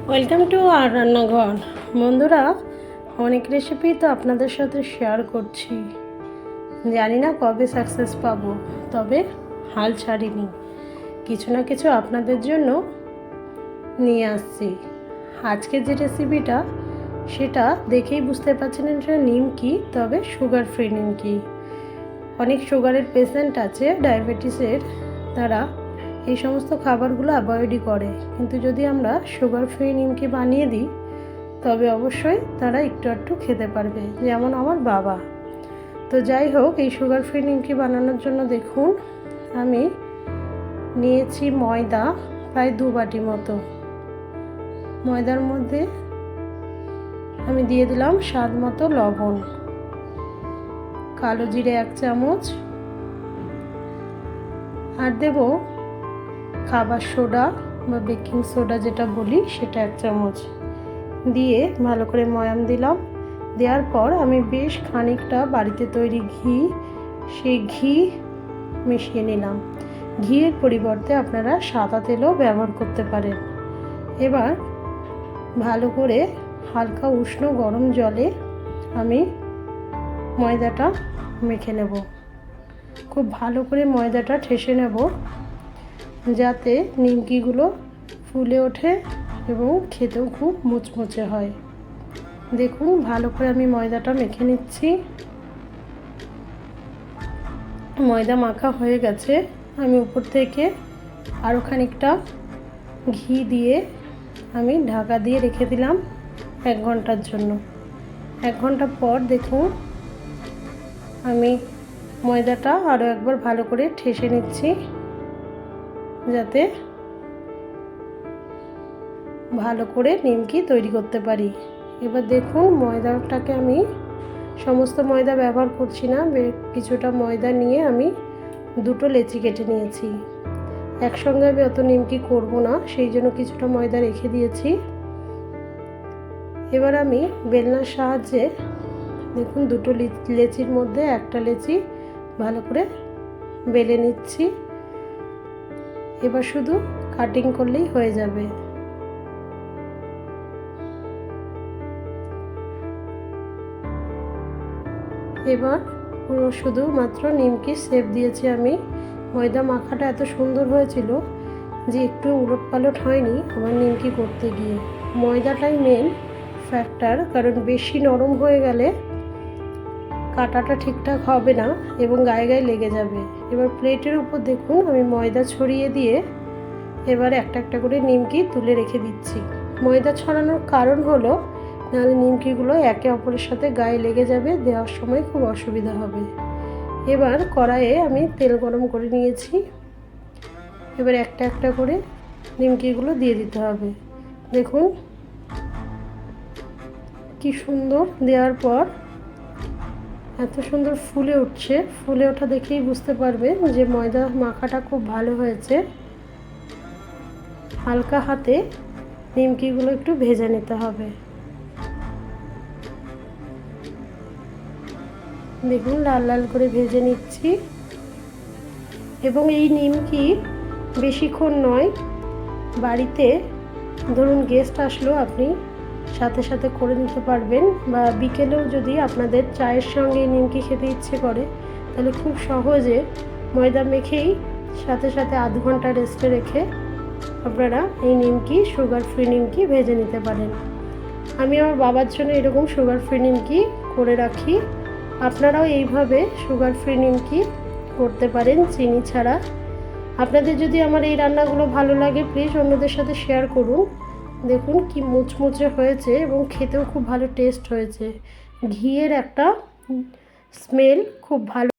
Welcome to আর রান্নাঘর। বন্ধুরা, অনেক রেসিপি তো আপনাদের সাথে শেয়ার করছি, জানি না কবে সাকসেস পাবো, তবে হাল ছাড়িনি, কিছু না কিছু আপনাদের জন্য নিয়ে আসছি। আজকে যে রেসিপিটা সেটা দেখেই বুঝতে পারছেন এটা নিমকি, তবে সুগার ফ্রি নিমকি। অনেক সুগারের পেশেন্ট আছে, ডায়াবেটিসের, তারা এই সমস্ত খাবারগুলো অ্যাভয়েডই করে, কিন্তু যদি আমরা সুগার ফ্রি নিমকি বানিয়ে দিই তবে অবশ্যই তারা একটু খেতে পারবে, যেমন আমার বাবা। তো যাই হোক, এই সুগার ফ্রি নিমকি বানানোর জন্য দেখুন আমি নিয়েছি ময়দা প্রায় 2 বাটি মতো। ময়দার মধ্যে আমি দিয়ে দিলাম স্বাদ মতো লবণ, কালো জিরে 1 চামচ, আর দেব খাবার সোডা বা বেকিং সোডা যেটা বলি সেটা 1 চামচ দিয়ে ভালো করে ময়াম দিলাম। দেওয়ার পর আমি বেশ খানিকটা বাড়িতে তৈরি ঘি, সেই ঘি মিশিয়ে নিলাম। ঘিয়ের পরিবর্তে আপনারা সাদা তেলও ব্যবহার করতে পারেন। এবার ভালো করে হালকা উষ্ণ গরম জলে আমি ময়দাটা মেখে নেব। খুব ভালো করে ময়দাটা ঠেসে নেব যাতে নিমকিগুলো ফুলে ওঠে এবং খেতেও খুব মুচমুচে হয়। দেখুন ভালো করে আমি ময়দাটা মেখে নিচ্ছি। ময়দা মাখা হয়ে গেছে। আমি উপর থেকে আরও খানিকটা ঘি দিয়ে আমি ঢাকা দিয়ে রেখে দিলাম 1 ঘন্টার জন্য। 1 ঘন্টা পর দেখুন আমি ময়দাটা আরও একবার ভালো করে ঠেসে নিচ্ছি যাতে ভালো করে নিমকি তৈরি করতে পারি। এবার দেখুন ময়দাটাকে আমি সমস্ত ময়দা ব্যবহার করছি না, কিছুটা ময়দা নিয়ে আমি 2টো লেচি কেটে নিয়েছি। একসঙ্গে আমি অত নিমকি করব না, সেই জন্য কিছুটা ময়দা রেখে দিয়েছি। এবার আমি বেলনার সাহায্যে দেখুন 2টো লেচির মধ্যে একটা লেচি ভালো করে বেলে নিচ্ছি। এবার শুধু কাটিং করলেই হয়ে যাবে। এবার পুরো শুধুমাত্র নিমকি শেপ দিয়েছি আমি। ময়দা মাখাটা এত সুন্দর হয়েছিল যে একটু উলটপালট হয়নি আমার নিমকি করতে গিয়ে। ময়দাটাই মেন ফ্যাক্টর, কারণ বেশি নরম হয়ে গেলে কাটাটা ঠিকঠাক হবে না এবং গায়ে গায়ে লেগে যাবে। এবার প্লেটের উপর দেখুন আমি ময়দা ছড়িয়ে দিয়ে এবার একটা করে নিমকি তুলে রেখে দিচ্ছি। ময়দা ছড়ানোর কারণ হলো নাহলে নিমকিগুলো একে অপরের সাথে গায়ে লেগে যাবে, দেওয়ার সময় খুব অসুবিধা হবে। এবার কড়াইয়ে আমি তেল গরম করে নিয়েছি। এবার একটা করে নিমকিগুলো দিয়ে দিতে হবে। দেখুন কি সুন্দর, দেওয়ার পর এত সুন্দর ফুলে উঠছে। ফুলে ওঠা দেখেই বুঝতে পারবেন যে ময়দা মাখাটা খুব ভালো হয়েছে। হালকা হাতে নিমকিগুলো একটু ভেজে নিতে হবে। দেখুন লাল লাল করে ভেজে নিচ্ছি। এবং এই নিমকি বেশিক্ষণ নয়, বাড়িতে ধরুন গেস্ট আসলেও আপনি সাথে সাথে করে নিতে পারবেন, বা বিকেলেও যদি আপনাদের চায়ের সঙ্গে নিমকি খেতে ইচ্ছে করে তাহলে খুব সহজে ময়দা মেখেই সাথে সাথে আধ ঘন্টা রেস্টে রেখে আপনারা এই নিমকি সুগার ফ্রি নিমকি ভেজে নিতে পারেন। আমি আমার বাবার জন্য এরকম সুগার ফ্রি নিমকি করে রাখি। আপনারাও এইভাবে সুগার ফ্রি নিমকি করতে পারেন চিনি ছাড়া। আপনাদের যদি আমার এই রান্নাগুলো ভালো লাগে প্লিজ অন্যদের সাথে শেয়ার করুন। দেখুন কি মুচমুচে হয়েছে এবং খেতেও খুব ভালো টেস্ট হয়েছে। ঘিয়ের একটা স্মেল খুব ভালো।